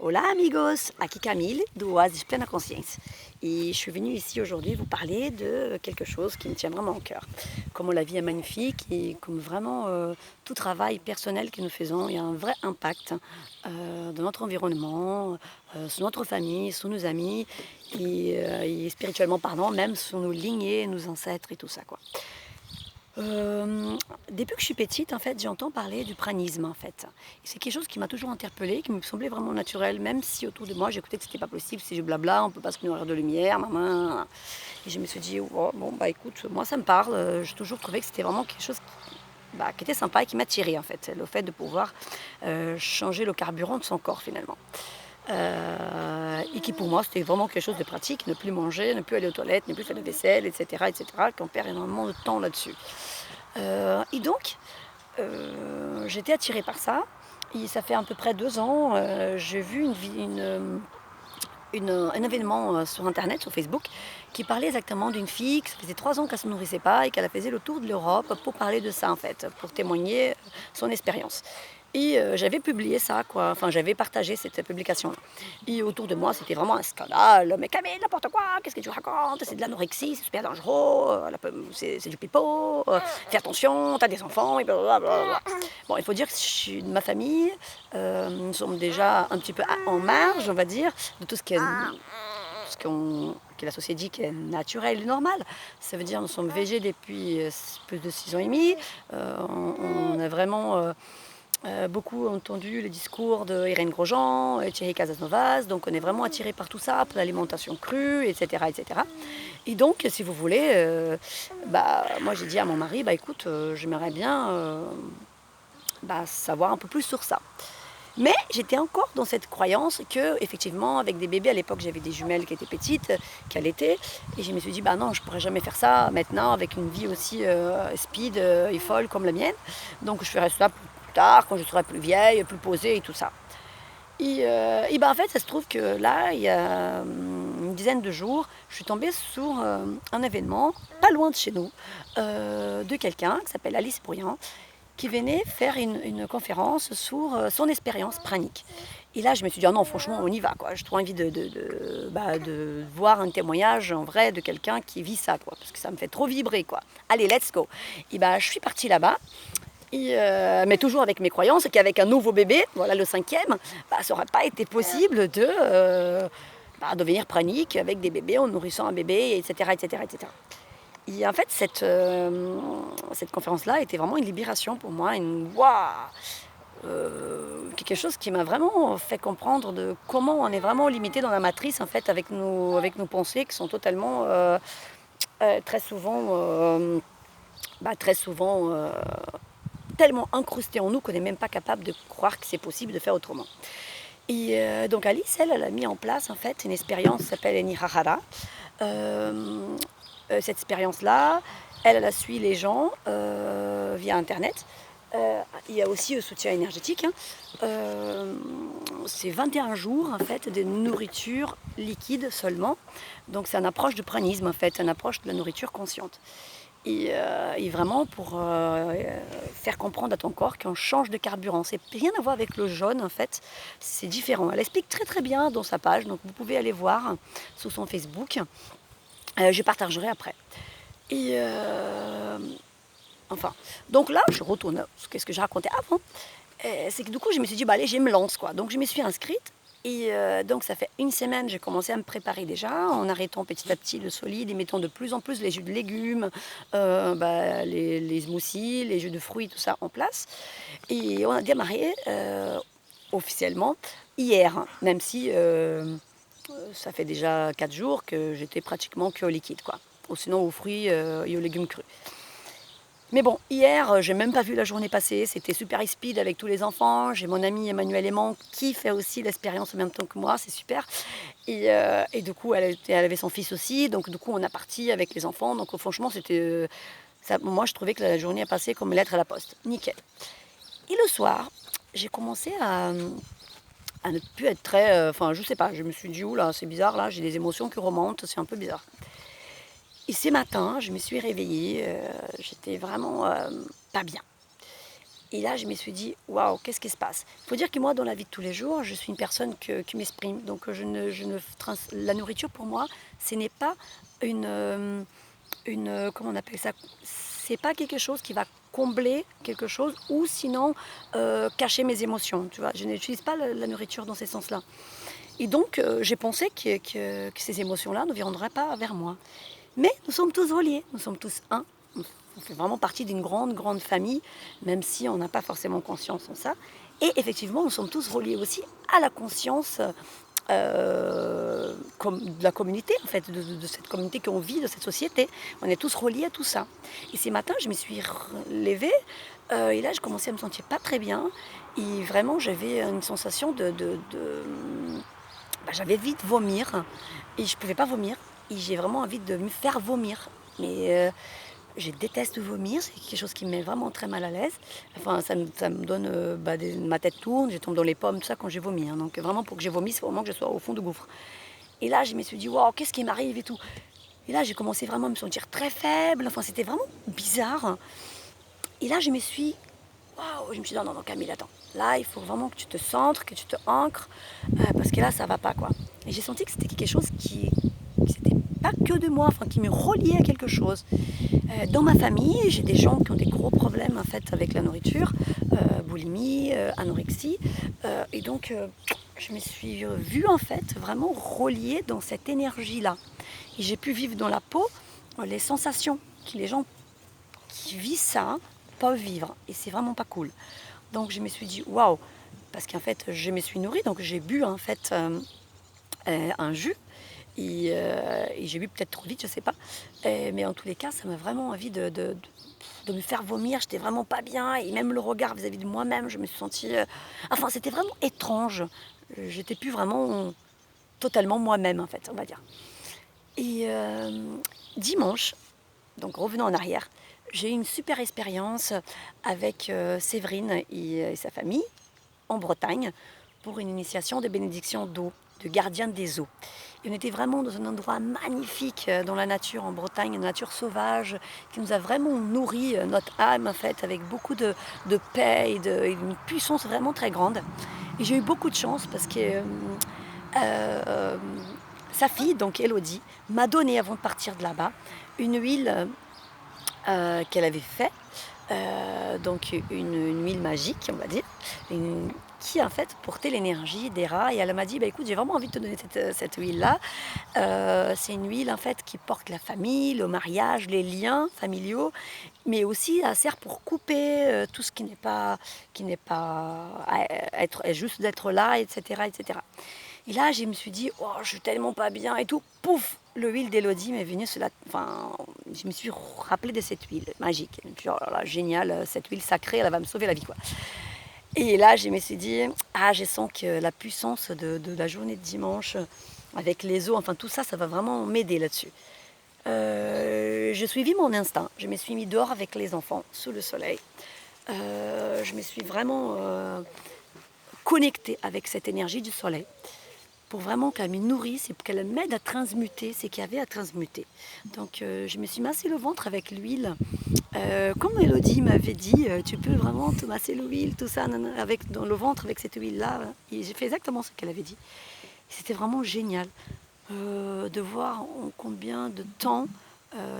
Hola amigos, aqui Camille do Oasis Pleine Conscience. Et je suis venue ici aujourd'hui vous parler de quelque chose qui me tient vraiment au cœur. Comment la vie est magnifique et comme vraiment tout travail personnel que nous faisons, il y a un vrai impact dans notre environnement, sur notre famille, sur nos amis et spirituellement parlant, même sur nos lignées, nos ancêtres et tout ça quoi. Depuis que je suis petite, en fait, j'entends parler du pranisme, en fait. Et c'est quelque chose qui m'a toujours interpellée, qui me semblait vraiment naturel, même si autour de moi, j'écoutais que c'était pas possible, c'est du blabla, on peut pas se nourrir de lumière, maman. Et je me suis dit, oh, bon, bah écoute, moi ça me parle. J'ai toujours trouvé que c'était vraiment quelque chose qui était sympa et qui m'attirait, en fait. Le fait de pouvoir changer le carburant de son corps, finalement. Et qui pour moi c'était vraiment quelque chose de pratique, ne plus manger, ne plus aller aux toilettes, ne plus faire la vaisselle, etc. etc. qu'on perd énormément de temps là-dessus. Et donc, j'étais attirée par ça. Et ça fait à peu près 2 ans, j'ai vu un événement sur Internet, sur Facebook, qui parlait exactement d'une fille qui ça faisait 3 ans qu'elle ne se nourrissait pas et qu'elle faisait le tour de l'Europe pour parler de ça, en fait, pour témoigner son expérience. Et j'avais publié ça, quoi. Enfin, j'avais partagé cette publication. Et autour de moi, c'était vraiment un scandale. Mais Camille, n'importe quoi, qu'est-ce que tu racontes? C'est de l'anorexie, c'est super dangereux, c'est du pipeau, fais attention, t'as des enfants, et blablabla. Bon, il faut dire que je suis de ma famille, nous sommes déjà un petit peu en marge, on va dire, de tout ce qui est que la société dit qui est naturel et normal. Ça veut dire nous sommes végés depuis plus de 6 ans et demi. On a vraiment beaucoup entendu les discours de Irène Grosjean, Thierry Casanovas, donc on est vraiment attiré par tout ça, pour l'alimentation crue, etc., etc. Et donc, si vous voulez, moi j'ai dit à mon mari, écoute, j'aimerais bien savoir un peu plus sur ça. Mais j'étais encore dans cette croyance que, effectivement, avec des bébés, à l'époque j'avais des jumelles qui étaient petites, qui allaitaient, et je me suis dit, non, je pourrais jamais faire ça maintenant avec une vie aussi speed et folle comme la mienne. Donc je ferai ça plus tard, quand je serai plus vieille, plus posée et tout ça. Et en fait, ça se trouve que là, il y a une dizaine de jours, je suis tombée sur un événement, pas loin de chez nous, de quelqu'un qui s'appelle Alice Bourrian, qui venait faire une conférence sur son expérience pranique. Et là, je me suis dit, non, franchement, on y va, quoi. J'ai trop envie de voir un témoignage en vrai de quelqu'un qui vit ça, quoi, parce que ça me fait trop vibrer, quoi. Allez, let's go. Et je suis partie là-bas. Mais toujours avec mes croyances qu'avec un nouveau bébé, voilà le 5e, ça n'aurait pas été possible de devenir pranique avec des bébés en nourrissant un bébé, etc. etc., etc. Et en fait, cette conférence-là était vraiment une libération pour moi, quelque chose qui m'a vraiment fait comprendre de comment on est vraiment limité dans la matrice en fait avec nos pensées qui sont totalement très souvent tellement incrustées en nous qu'on n'est même pas capable de croire que c'est possible de faire autrement. Et donc Alice, elle a mis en place en fait une expérience qui s'appelle Enihahara. Cette expérience-là, elle a suivi les gens via Internet. Il y a aussi le soutien énergétique. C'est 21 jours en fait de nourriture liquide seulement. Donc c'est une approche de pranisme en fait, une approche de la nourriture consciente. Et vraiment pour faire comprendre à ton corps qu'on change de carburant. C'est rien à voir avec le jaune en fait, c'est différent. Elle explique très très bien dans sa page, donc vous pouvez aller voir sur son Facebook. Je partagerai après. Et donc là, je retourne. Qu'est-ce que j'ai raconté avant? C'est que du coup, je me suis dit, allez, je me lance, quoi. Donc je me suis inscrite. Et donc ça fait une semaine, j'ai commencé à me préparer déjà, en arrêtant petit à petit le solide et mettant de plus en plus les jus de légumes, les smoothies, les jus de fruits, tout ça en place. Et on a démarré officiellement hier, même si ça fait déjà 4 jours que j'étais pratiquement que au liquide, quoi. Ou sinon aux fruits et aux légumes crus. Mais bon, hier, j'ai même pas vu la journée passer. C'était super speed avec tous les enfants. J'ai mon ami Emmanuel Aimant qui fait aussi l'expérience en même temps que moi. C'est super. Et du coup, elle avait son fils aussi. Donc, du coup, on a parti avec les enfants. Donc, franchement, c'était... moi, je trouvais que la journée a passé comme lettre à la poste. Nickel. Et le soir, j'ai commencé à ne plus être très... je sais pas. Je me suis dit, oula, c'est bizarre, là. J'ai des émotions qui remontent. C'est un peu bizarre. Et ce matin, je me suis réveillée, j'étais vraiment pas bien. Et là, je me suis dit, waouh, qu'est-ce qui se passe? Il faut dire que moi, dans la vie de tous les jours, je suis une personne qui m'exprime. Donc, la nourriture, pour moi, ce n'est pas comment on appelle ça? C'est pas quelque chose qui va combler quelque chose ou sinon cacher mes émotions. Tu vois, je n'utilise pas la nourriture dans ces sens-là. Et donc, j'ai pensé que ces émotions-là ne viendraient pas vers moi. Mais nous sommes tous reliés, nous sommes tous un. On fait vraiment partie d'une grande, grande famille, même si on n'a pas forcément conscience de ça. Et effectivement, nous sommes tous reliés aussi à la conscience de la communauté, en fait, de cette communauté qu'on vit, de cette société. On est tous reliés à tout ça. Et ces matins, je me suis levée et là, je commençais à me sentir pas très bien. Et vraiment, j'avais une sensation j'avais envie de vomir et je ne pouvais pas vomir. Et j'ai vraiment envie de me faire vomir. Mais je déteste vomir, c'est quelque chose qui me met vraiment très mal à l'aise. Enfin, ça me donne, ma tête tourne, je tombe dans les pommes, tout ça quand j'ai vomi. Hein. Donc vraiment, pour que je vomisse, il faut vraiment que je sois au fond du gouffre. Et là, je me suis dit, waouh, qu'est-ce qui m'arrive et tout. Et là, j'ai commencé vraiment à me sentir très faible. Enfin, c'était vraiment bizarre. Et là, waouh, je me suis dit, non, non, non, Camille, attends. Là, il faut vraiment que tu te centres, que tu te ancres, parce que là, ça va pas, quoi. Et j'ai senti que c'était quelque chose qui c'était pas que de moi, enfin, qui me reliait à quelque chose. Dans ma famille, j'ai des gens qui ont des gros problèmes, en fait, avec la nourriture, boulimie, anorexie. Et donc, je me suis vue, en fait, vraiment reliée dans cette énergie-là. Et j'ai pu vivre dans la peau les sensations que les gens qui vivent ça peuvent vivre. Et c'est vraiment pas cool. Donc je me suis dit waouh, parce qu'en fait je me suis nourrie, donc j'ai bu en fait un jus et j'ai bu peut-être trop vite, je sais pas. Mais en tous les cas, ça m'a vraiment envie de me faire vomir. J'étais vraiment pas bien et même le regard vis-à-vis de moi-même, je me suis sentie. Enfin, c'était vraiment étrange. J'étais plus vraiment totalement moi-même en fait, on va dire. Et dimanche, donc revenons en arrière, j'ai eu une super expérience avec Séverine et sa famille en Bretagne pour une initiation de bénédiction d'eau, de gardienne des eaux. Et on était vraiment dans un endroit magnifique dans la nature en Bretagne, une nature sauvage qui nous a vraiment nourri notre âme en fait, avec beaucoup de paix et une puissance vraiment très grande. Et j'ai eu beaucoup de chance parce que euh, sa fille, donc Elodie, m'a donné avant de partir de là-bas une huile qu'elle avait fait, donc une huile magique, on va dire, qui en fait portait l'énergie des rats. Et elle m'a dit, bah, écoute, j'ai vraiment envie de te donner cette huile-là. C'est une huile en fait qui porte la famille, le mariage, les liens familiaux, mais aussi elle sert pour couper tout ce qui n'est pas juste d'être là, etc., etc. Et là, je me suis dit, oh, je suis tellement pas bien et tout. Pouf, le huile d'Élodie m'est venue enfin, je me suis rappelé de cette huile magique. Je me suis dit, oh là là, génial, cette huile sacrée, elle va me sauver la vie, quoi. Et là, je me suis dit, ah, je sens que la puissance de la journée de dimanche, avec les eaux, enfin tout ça, ça va vraiment m'aider là-dessus. Je suivi mon instinct. Je me suis mis dehors avec les enfants, sous le soleil. Je me suis vraiment connectée avec cette énergie du soleil pour vraiment qu'elle me nourrisse et qu'elle m'aide à transmuter ce qu'il y avait à transmuter. Donc je me suis massé le ventre avec l'huile. Comme Elodie m'avait dit, tu peux vraiment te masser l'huile, tout ça, dans le ventre avec cette huile-là. Et j'ai fait exactement ce qu'elle avait dit. C'était vraiment génial de voir en combien de temps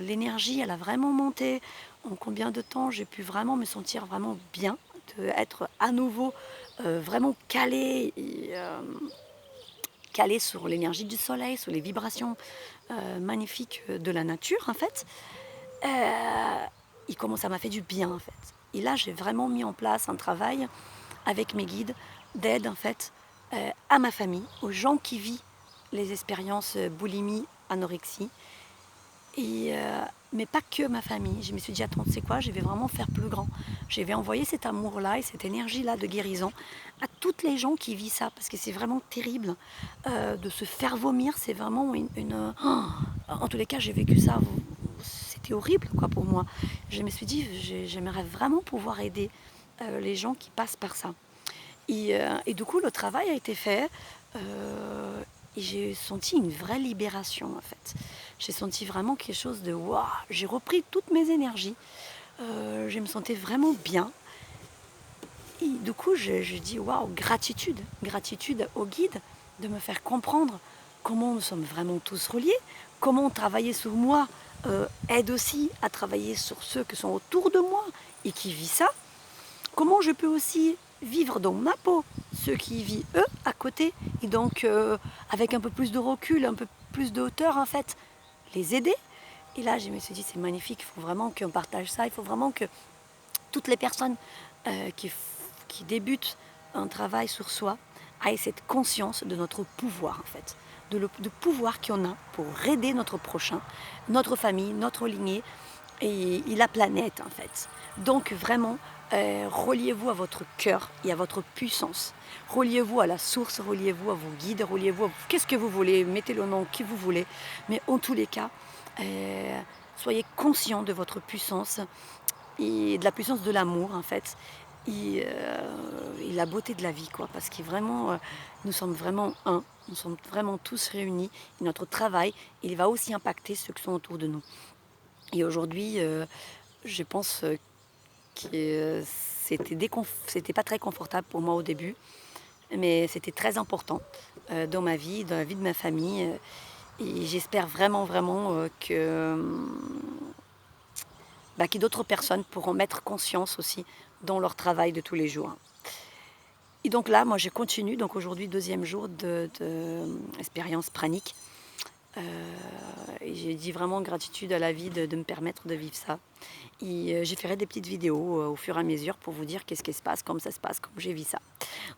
l'énergie, elle a vraiment monté, en combien de temps j'ai pu vraiment me sentir vraiment bien, d'être à nouveau vraiment calée calé sur l'énergie du soleil, sur les vibrations magnifiques de la nature en fait. Et comment ça m'a fait du bien en fait. Et là j'ai vraiment mis en place un travail avec mes guides d'aide en fait à ma famille, aux gens qui vivent les expériences boulimie, anorexie. Et, mais pas que ma famille. Je me suis dit, attends, tu sais quoi, je vais vraiment faire plus grand. Je vais envoyer cet amour-là et cette énergie-là de guérison à toutes les gens qui vivent ça, parce que c'est vraiment terrible de se faire vomir. C'est vraiment oh, en tous les cas, j'ai vécu ça. C'était horrible quoi, pour moi. Je me suis dit, j'aimerais vraiment pouvoir aider les gens qui passent par ça. Et du coup, le travail a été fait. Et j'ai senti une vraie libération en fait. J'ai senti vraiment quelque chose de waouh. J'ai repris toutes mes énergies. Je me sentais vraiment bien. Et du coup, je dis waouh, gratitude au guide de me faire comprendre comment nous sommes vraiment tous reliés, comment travailler sur moi aide aussi à travailler sur ceux qui sont autour de moi et qui vivent ça. Comment je peux aussi vivre dans ma peau ceux qui vivent eux à côté et donc avec un peu plus de recul, un peu plus de hauteur en fait, les aider. Et là, je me suis dit, c'est magnifique, il faut vraiment qu'on partage ça, il faut vraiment que toutes les personnes euh, qui, qui débutent un travail sur soi aient cette conscience de notre pouvoir en fait, de pouvoir qu'on a pour aider notre prochain, notre famille, notre lignée et la planète en fait. Donc vraiment, reliez-vous à votre cœur et à votre puissance. Reliez-vous à la source, reliez-vous à vos guides, reliez-vous à qu'est-ce que vous voulez, mettez le nom que vous voulez. Mais en tous les cas, soyez conscient de votre puissance et de la puissance de l'amour en fait. Et la beauté de la vie quoi, parce que vraiment nous sommes vraiment un, nous sommes vraiment tous réunis et notre travail il va aussi impacter ceux qui sont autour de nous. Et aujourd'hui je pense que c'était pas très confortable pour moi au début, mais c'était très important dans ma vie, dans la vie de ma famille. Et j'espère vraiment que d'autres personnes pourront mettre conscience aussi dans leur travail de tous les jours. Et donc là, moi, je continue. Donc aujourd'hui, deuxième jour d'expérience pranique. Et j'ai dit vraiment gratitude à la vie de me permettre de vivre ça. Et j'ai fait des petites vidéos au fur et à mesure pour vous dire qu'est-ce qui se passe, comment ça se passe, comment j'ai vu ça.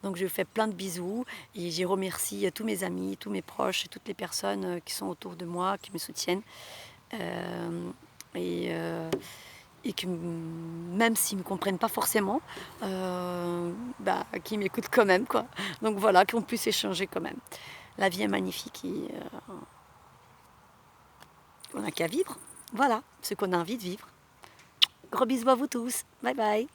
Donc je fais plein de bisous et j'ai remercie tous mes amis, tous mes proches, toutes les personnes qui sont autour de moi, qui me soutiennent. Euh, et, euh, et que même s'ils ne me comprennent pas forcément, qu'ils m'écoutent quand même, quoi. Donc voilà, qu'on puisse échanger quand même. La vie est magnifique et on n'a qu'à vivre. Voilà, ce qu'on a envie de vivre. Gros bisous à vous tous. Bye bye.